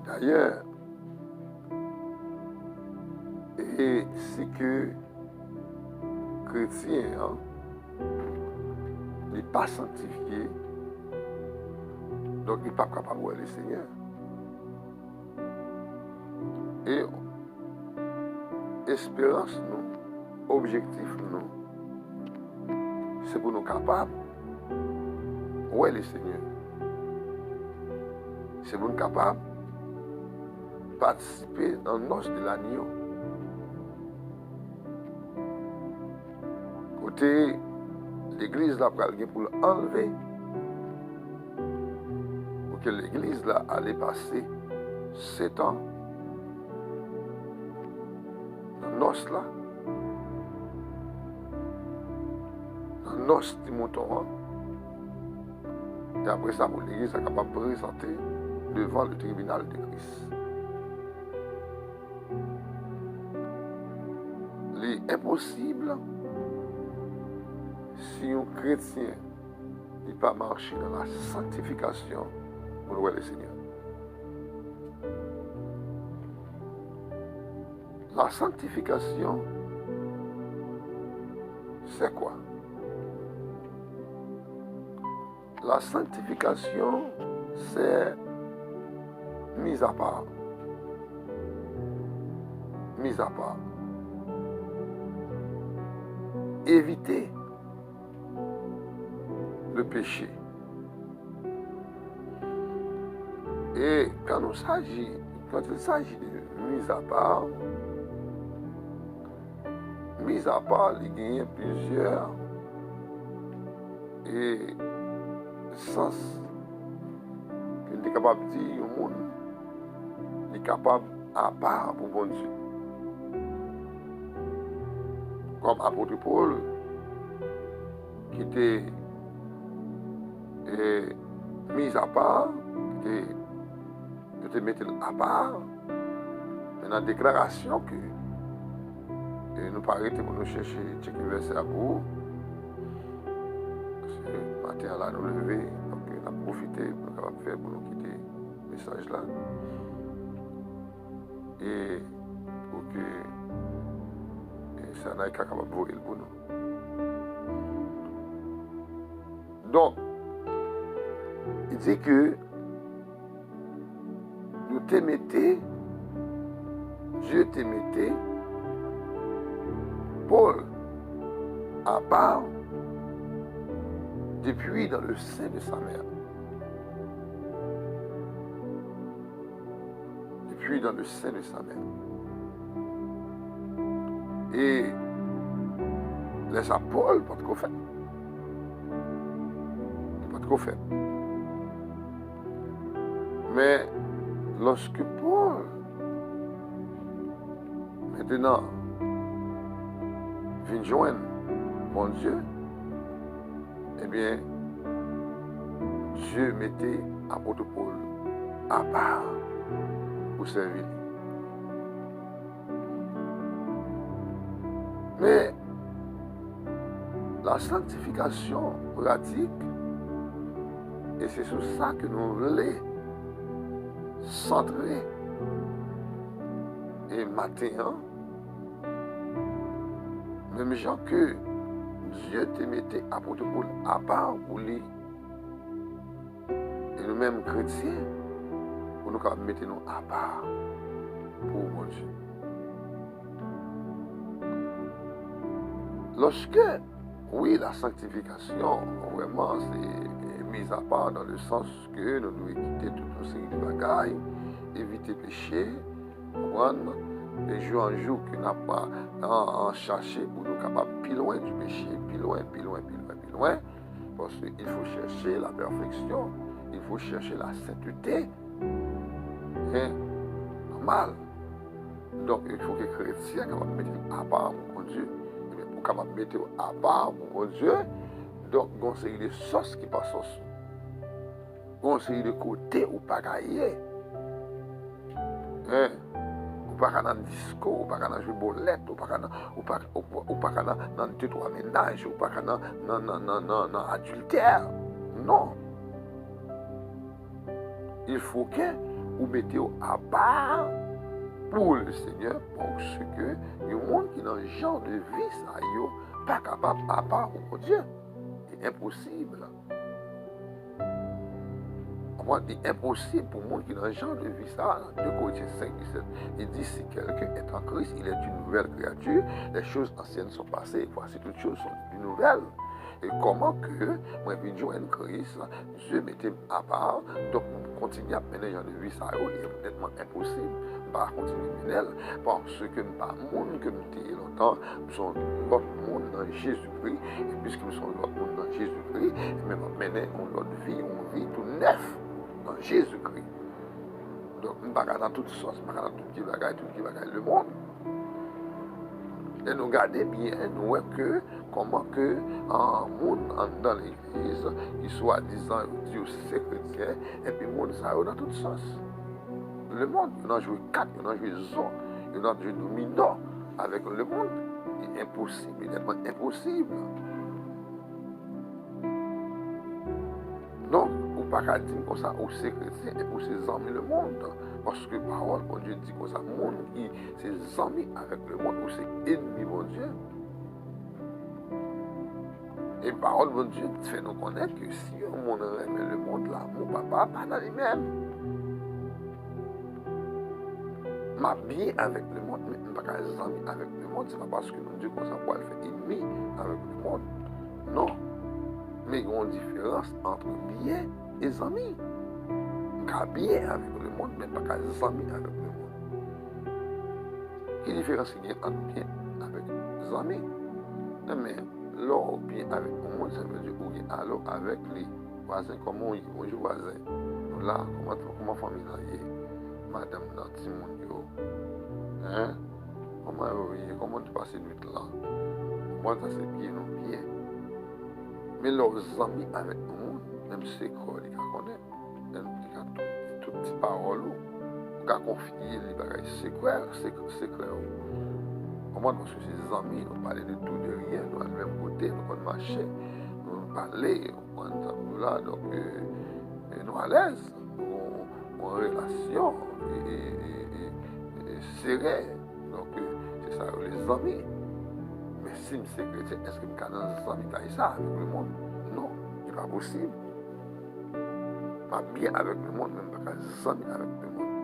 D'ailleurs, et c'est que chrétien, n'est pas sanctifié, donc il n'est pas capable de voir le Seigneur. Et espérance, nous, objectif, nous, c'est pour nous capables de voir le Seigneur. C'est pour nous capables de participer dans le noce de l'agneau. Côté l'église là pour l'enlever, pour que l'église là allait passer 7 ans dans le noce là, dans le noce du mouton. Et après ça, pour l'église est capable de présenter devant le tribunal de Christ. Il est impossible si un chrétien n'est pas marché dans la sanctification pour voir le Seigneur. La sanctification, c'est quoi? La sanctification, c'est mise à part. Mise à part. Éviter le péché. Et quand il s'agit de mise à part, il y a plusieurs sens qu'il est capable de dire au monde, il est capable à part pour bon Dieu. Comme apôtre Paul, qui était mis à part, qui était mis à part, dans la déclaration que nous pas arrêter pour nous chercher quelques versets à bout. Parce que le matin là nous lever, donc on a profité pour nous faire pour nous quitter le message là. Et pour que ça n'aille qu'à capable de voir pour nous. Donc, il dit que nous t'émettez, Dieu t'émettait, Paul, à part, depuis dans le sein de sa mère. Depuis dans le sein de sa mère. Et les apôtres, pas de quoi faire. Pas de quoi faire. Mais lorsque Paul, maintenant, vient joindre mon Dieu, eh bien, Dieu mettait apôtre Paul à part pour servir. Mais la sanctification pratique, et c'est sur ça que nous voulons centrer. Et maintenant, même gens que Dieu te mettait apôtre Paul à part pour lui, et nous-mêmes chrétiens, pour nous mettre nous à part pour mon Dieu. Lorsque, oui, la sanctification, vraiment, c'est mise à part dans le sens que nous devons quitter toute une série de bagailles, éviter le péché, comprendre, de jour en jour, que nous n'avons pas en chercher pour nous capables plus loin du péché, plus loin, parce qu'il faut chercher la perfection, il faut chercher la sainteté, normal. Donc, il faut que les chrétiens soient mettre à part pour Dieu. Pour capable mettre à part pour Dieu, donc on série de sauces qui passent sauce. On série de côté ou pas gaillé. Ou pas dans disco, ou pas dans jouer bolette, ou pas dans deux trois ménages, ou pas dans adultère. Non. Il faut que ou mettez à part pour le Seigneur, parce que le monde qui dans ce genre de vie, ça n'est pas capable à part pour Dieu. C'est impossible. C'est impossible pour le monde qui dans ce genre de vie, ça, 2 Corinthiens 5, 17, il dit si quelqu'un est en Christ, il est une nouvelle créature, les choses anciennes sont passées, voici toutes choses sont de nouvelles. Et comment que moi je viens de Christ, Dieu mettait à part, donc on continue à mener genre de vie, ça est complètement impossible. Pas continuer à mener, parce que pas monde que nous disons longtemps, nous sommes l'autre monde dans Jésus-Christ, et puisque nous sommes l'autre monde dans Jésus-Christ, et même mener notre vie, on vit tout neuf dans Jésus-Christ. Donc nous ne sommes pas dans toutes sortes, nous ne sommes pas dans tout qui bagaille le monde. Et nous regardons bien, nous voyons que comment que un monde dans l'église, qui soit disant Dieu c'est chrétien, et puis le monde ça dans toutes sortes. Le monde, il a joué 4, il a joué Zo, il a joué domino avec le monde. C'est impossible, immédiatement impossible. Donc, ou pas qu'à dire comme ça, ou c'est chrétien, et pour ses amis le monde. Parce que parole, mon Dieu dit comme ça, le monde qui ses amis avec le monde, ou c'est ennemi, mon Dieu. Et parole, mon Dieu, fait nous connaître que si on aime le monde là, mon papa, pas dans lui-même. Ma bien avec le monde, mais je ne pas amis avec le monde, ce n'est pas parce que nous Dieu qu'on s'en peut faire ennemi avec le monde. Non. Mais il y a une différence entre bien et amis. Car bien avec le monde, mais pas amis avec le monde. Quelle différence il y a entre bien avec les amis? Mais l'or bien avec le monde, ça veut dire qu'il y a alors avec les voisins, comment on dit, bonjour voisin. Là, comment famille là est? Madame dans Timon yo. Hein? Comment tu passes nuit là? Moi, ça c'est bien ou bien. Mais leurs amis avec nous, même si c'est quoi, ils connaissent. Même si toutes les paroles, ils ont confié les bagages secrets. Comment parce que ces amis, nous parlaient de tout, de rien, nous à le même côté, nous on marchait, nous parlait, nous là, donc nous à l'aise, nous en relation. Et serré. Donc, c'est ça, les amis. Mais si je suis chrétien, est-ce que je suis dans les amis ça avec le monde? Non, ce n'est pas possible. Pas bien avec le monde, même pas des amis avec le monde.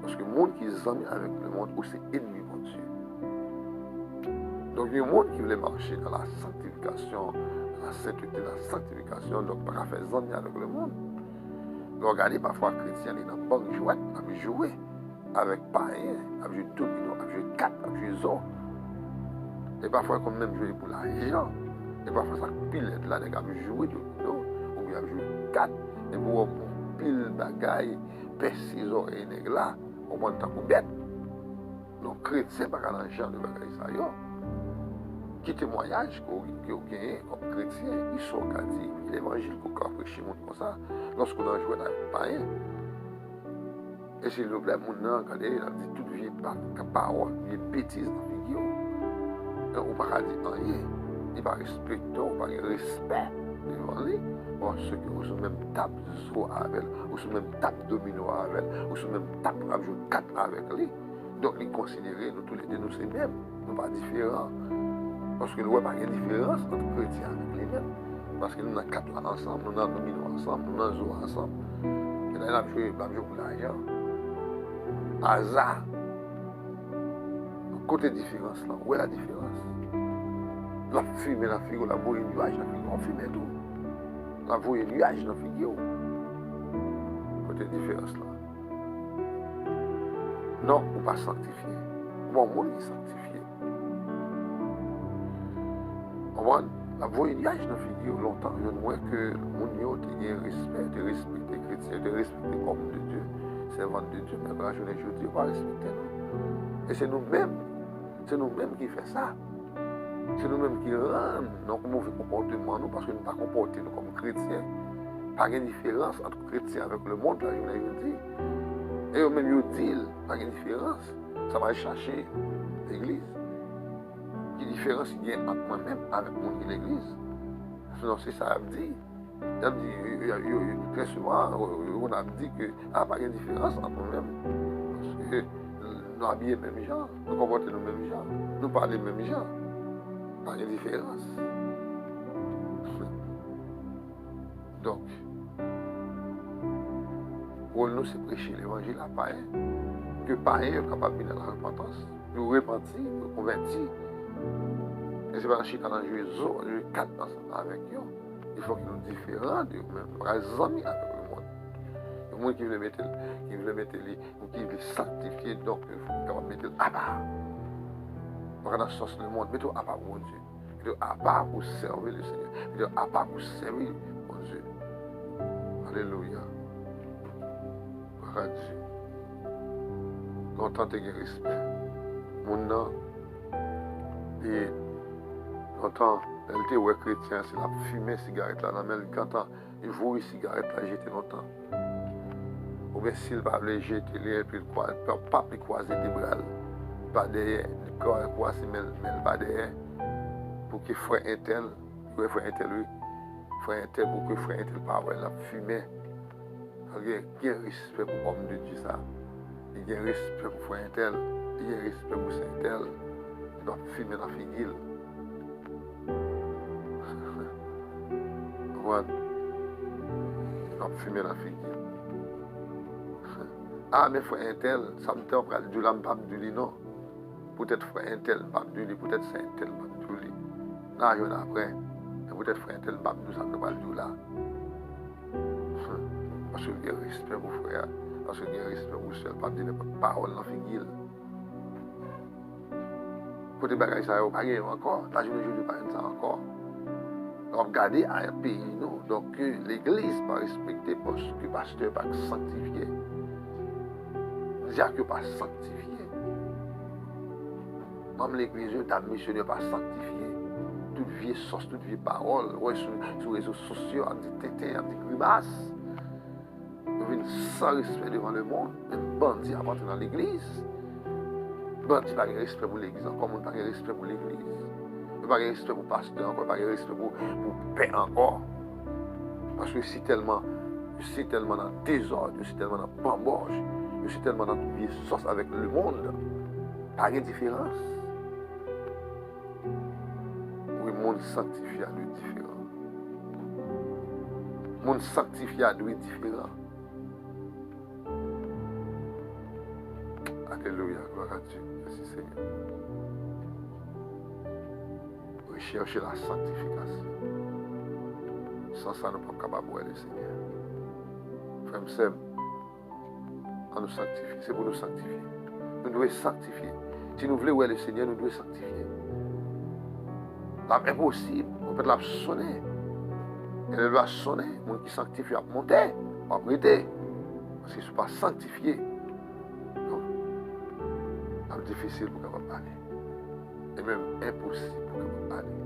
Parce que le monde qui est amis avec le monde, c'est ennemi, mon Dieu. Donc, il y a un monde qui voulait marcher dans la sanctification, la sainteté, la sanctification, donc pas faire des amis avec le monde. Donc, regardez parfois chrétien, il est dans une bonne jouette, à jouer avec païen, à jouer domino, à jouer 4, à jouer zo. Et parfois, comme même jouer pour l'argent. Et parfois, ça pile de là, à jouer domino, ou bien à jouer 4, et pour pile bagaille, percer oreilles là, au moins de temps bête. Donc, chrétien, pas dans le genre de bagaille ça, yo. Qui témoignage qu'il y a comme chrétien, ils sont qu'à dire l'évangile qu'on a prêché comme ça, lorsqu'on a joué avec païen. Et s'il vous plaît, mon nom, regardez, il a dit toute vie parole, vie bêtise dans la vidéo. On ne peut pas dire rien. Il va respecter, on va respect devant lui. Parce que vous avez même tape zo avec, vous avez même tape domino avec, vous avez même tape avec 4 avec lui. Donc, il considère nous tous les deux, nous c'est même, nous pas différents. Parce que nous n'avons pas de différence entre chrétiens avec les mêmes. Parce que nous avons 4 là ensemble, nous avons domino ensemble, nous avons zo ensemble. Et là, nous avons joué pour l'argent. Hasard. Côté différence là, où est la différence? La fumée, la figure, la voie nuage, la figure, on fume tout. La voie nuage, la figure. Côté différence là. Non, on ne pas sanctifier. Bon, monde est sanctifié. La voie nuage, la figure, longtemps, je ne vois que le monde a un respect, de respecter les chrétiens, de respecter l'homme de Dieu. Servant de Dieu, mais quand je ne dis pas respecter nous. Et c'est nous-mêmes qui faisons ça. C'est nous-mêmes qui rendons notre mauvais comportement, nous, parce que nous ne pas comporter nous comme chrétiens. Pas de différence entre chrétiens avec le monde, là, je dis. Et eux-mêmes, ils disent, pas de différence. Ça va chercher l'église. Quelle différence il y a entre moi-même avec mon l'église? Sinon, c'est ça à dire. Très souvent, on a dit que pas de différence entre nous-mêmes. Parce que nous habillons les mêmes gens, nous comportons les mêmes gens, nous parlons les mêmes gens. Pas de différence. Donc, pour nous, c'est prêcher l'évangile à païen. Que païen est capable de venir à la repentance, de repentir, de convertir. Et c'est pas un chita dans le jeu, le cadre avec eux. Il faut qu'ils nous différents de nous-mêmes. Nous sommes amis avec le monde. Le monde qui veut mettre, ou qui veut sanctifier, donc il faut qu'on mette à part. Dans la sauce le monde, mettez à part mon Dieu. Mettez à part pour servir le Seigneur. Mettez à part pour servir mon Dieu. Alléluia. Gloire à Dieu. Content et respect. Mon nom, et longtemps, elle était ouais chrétien, c'est la fumée cigarette là, mais quand il voit une cigarette là, j'étais longtemps. Ou bien s'il va le jeter, il puis pas plus croiser des bras, pas derrière, le corps croisé, mais pas derrière, pour qu'il frère un tel, pour frère un tel, frère un tel, pour que frère un tel parole la fumée. Il y a un respect pour l'homme de Dieu ça. Il y a un respect pour frère un tel, il y a un respect pour saint tel. Il doit fumer la figure. Il doit fumer la figure. Ah, mais frère un tel, ça me tente pas de l'ambabduli, non. Peut-être frère un tel, babduli, peut-être c'est un tel, babduli. Là, il y en a après. Peut-être frère un tel, babduli, ça me parle de là. Parce qu'il y a un respect pour frère. Parce qu'il y a un respect pour seul, pas de parole dans la figure. Côté bagage, ça n'a pas gagné encore. La journée, je ne pas ça encore. Regardez à un pays, nous. Donc, l'église pas respectée parce que le pasteur n'est pas sanctifié. Déjà que pas sanctifié. Même l'église, la mission n'est pas sanctifiée. Toute vieille sauce, toute vieille parole, ouais, sur les réseaux sociaux, on dit tété, on dit grimace. Nous venons sans respect devant le monde. Même bandit appartient dans l'église. Bandit n'a pas de respect pour l'église, encore on n'a pas de respect pour l'église. Il n'y a pas de respect pour le pasteur, encore pas de respect pour le père encore. Parce que c'est tellement dans le désordre, c'est tellement dans le bamboche, c'est tellement dans toute vieille sauce avec le monde. Pas de différence. Oui, le monde sanctifié à lui différent. Le monde sanctifié à lui différent. Alléluia, gloire à Dieu. Merci Seigneur. Rechercher la sanctification. Sans ça, nous ne sommes pas capables de voir le Seigneur. Frère Sem, on nous sanctifie. C'est pour nous sanctifier. Nous devons sanctifier. Si nous voulons voir le Seigneur, nous devons sanctifier. L'impossible, on peut la sonner. Elle doit sonner. Le monde qui sanctifie a monté, pas prêter. Parce qu'ils ne sont pas sanctifiés. C'est difficile pour qu'on parler. Et même impossible pour qu'on parler.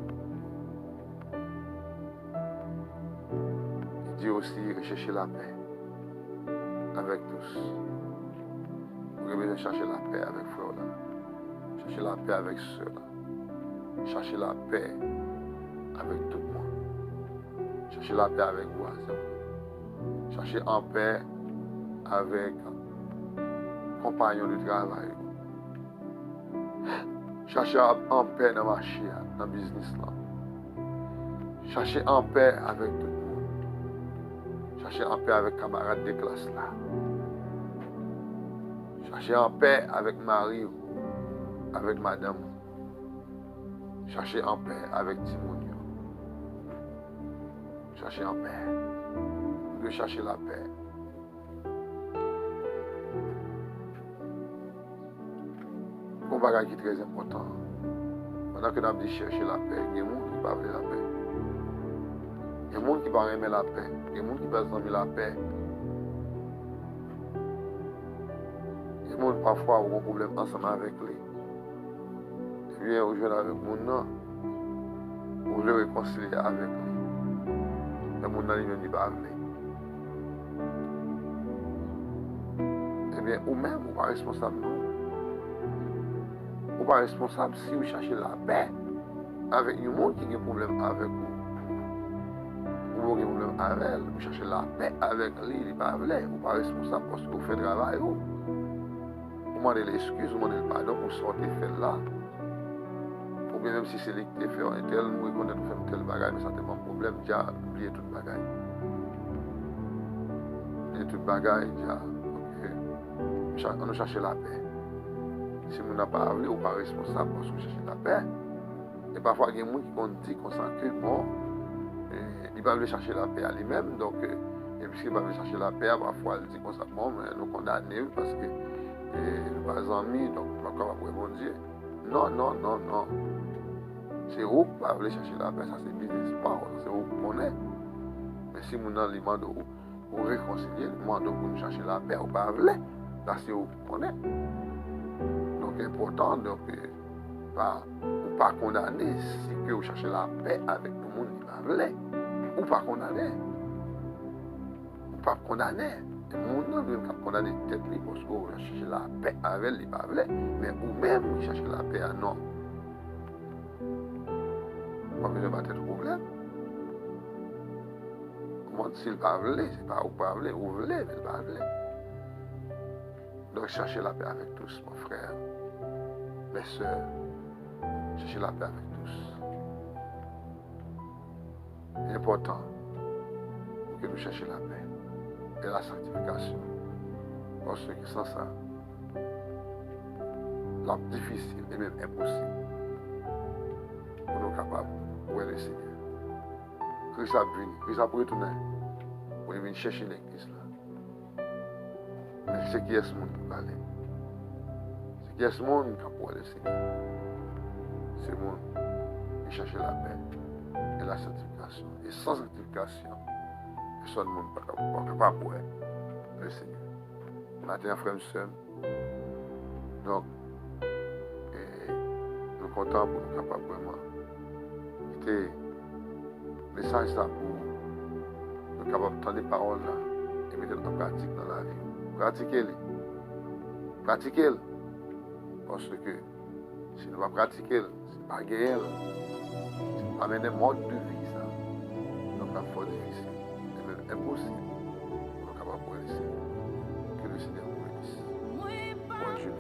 Il dit aussi rechercher la paix avec tous. Vous devez chercher la paix avec frère là. Chercher la paix avec ceux là. Chercher la paix avec tout le monde. Chercher la paix avec voisins. Chercher en paix avec compagnons de travail. Chercher en paix dans le marché, dans le business. Chercher en paix avec tout le monde. Chercher en paix avec camarades de classe. Chercher en paix avec Marie, avec madame. Chercher en paix avec Timonio. Chercher en paix. De chercher la paix. Un bagage qui est très important. Pendant que nous avons dit chercher la paix, il y a des gens qui ne parlent pas de la paix. Il y a des gens qui ne parlent pas de la paix. Il y a des gens qui ne parlent pas de la paix. Il y a des gens qui parfois ont un problème ensemble avec lui. Et bien, vous jouez avec mon nom, vous voulez réconcilier avec lui. Et mon nom, il ne dit pas avec lui. Eh bien, ou-même, vous n'êtes pas responsable, non? Vous n'êtes pas responsable si vous cherchez la paix avec un monde qui a un problème avec vous. vous avez un problème avec elle, vous cherchez la paix avec lui, il n'est pas vrai, vous n'êtes pas responsable parce que vous faites le travail. Vous demandez l'excuse, vous demandez le pardon pour sortir faire là. Ou bien même si c'est lui qui fait un tel, nous reconnaissons faire un tel bagage, mais ça n'est pas un problème, déjà, oubliez tout le bagage. Oubliez tout le bagage, déjà, ok. On cherche la paix. Si vous n'avez pas parlé, vous n'êtes pas responsable parce que vous cherchez la paix. Et parfois, il y a des gens qui dit qu'on sent que, bon, il va aller chercher la paix à lui-même, donc, et puisqu'il va aller chercher la paix, parfois, il dit qu'on sent, bon, mais nous condamnons parce que nous ne sommes pas amis, donc nous ne sommes pas pour bon Dieu. Non, non, non, non. C'est vous qui va aller chercher la paix, ça c'est business, c'est vous qui connaissez. Mais si nous demandons vous réconcilier, nous demandons pour nous chercher la paix, vous ne pouvez pas, là c'est vous qui connaissez. Donc, c'est important, donc, pas condamner si que vous cherchez la paix avec tout le monde qui va voler. Ou pas condamner. Ou pas condamner. Le monde ne veut pas condamner tête libre parce que vous cherchez la paix avec lui, pas voler. Mais vous-même, vous cherchez la paix à non. Pas besoin de battre de problème. Comment s'il va voler, c'est pas vous pas voler, vous voulez, mais il va voler. Donc cherchez la paix avec tous, mon frère, mes soeurs. Cherchez la paix avec tous. C'est important pour que nous cherchions la paix et la sanctification. Parce que sans ça, la difficile et même impossible pour nous capables de voir le Seigneur. Christ a venu, Christ a retourné pour venir chercher l'église là. Mais c'est qui est ce monde qui va aller? C'est qui est ce monde qui va voir le Seigneur? C'est le monde qui cherche la paix et la sanctification. Et sans sanctification, personne ne peut pas voir le Seigneur. Matin, frère et soeur, donc, nous sommes contents pour nous capables vraiment. C'était le message ça pour nous capables d'entendre les paroles là et mettre en pratique dans la vie. Pratiquez-les. Pratiquez-les. Parce que si nous ne pratiquons pas, ce n'est pas gagner. C'est pas amener un mode de vie, ça. Donc, c'est fort difficile. C'est même impossible. Pour nous capables de laisser. Que le Seigneur nous bénisse. Bonjour.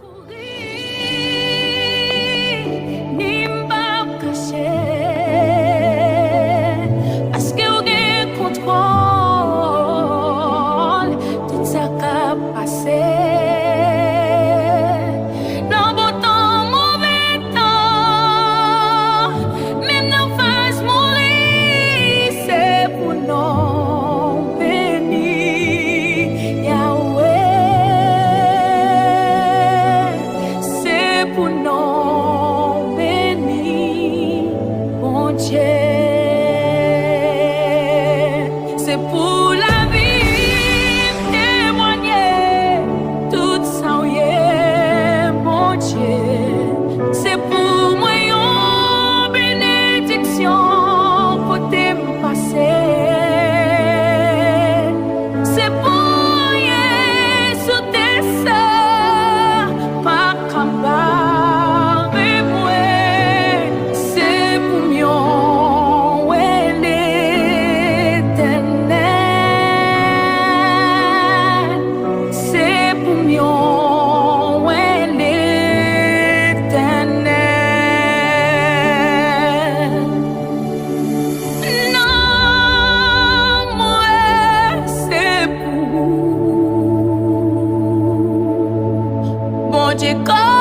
Onde